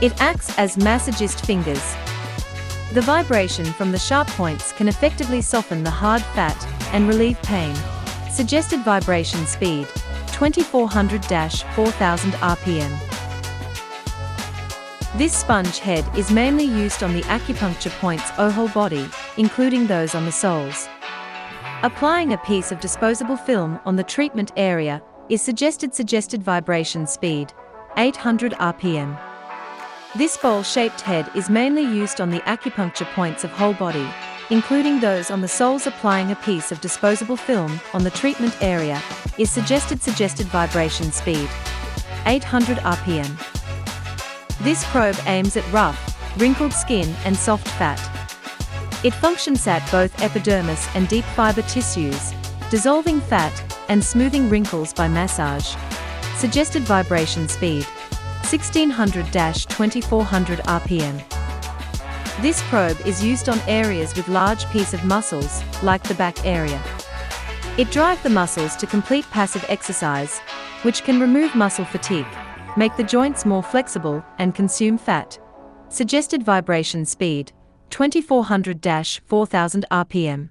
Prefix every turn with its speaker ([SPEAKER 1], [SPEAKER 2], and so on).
[SPEAKER 1] It acts as massagist fingers. The vibration from the sharp points can effectively soften the hard fat and relieve pain. Suggested vibration speed, 2400-4000 RPM. This sponge head is mainly used on the acupuncture points or whole body, including those on the soles. Applying a piece of disposable film on the treatment area is suggested vibration speed, 800 RPM. This bowl-shaped head is mainly used on the acupuncture points of whole body, including those on the soles. Applying a piece of disposable film on the treatment area is suggested vibration speed, 800 RPM. This probe aims at rough, wrinkled skin and soft fat. It functions at both epidermis and deep fiber tissues, dissolving fat and smoothing wrinkles by massage. Suggested vibration speed, 1600-2400 RPM. This probe is used on areas with large piece of muscles, like the back area. It drives the muscles to complete passive exercise, which can remove muscle fatigue, make the joints more flexible, and consume fat. Suggested vibration speed, 2400-4000 RPM.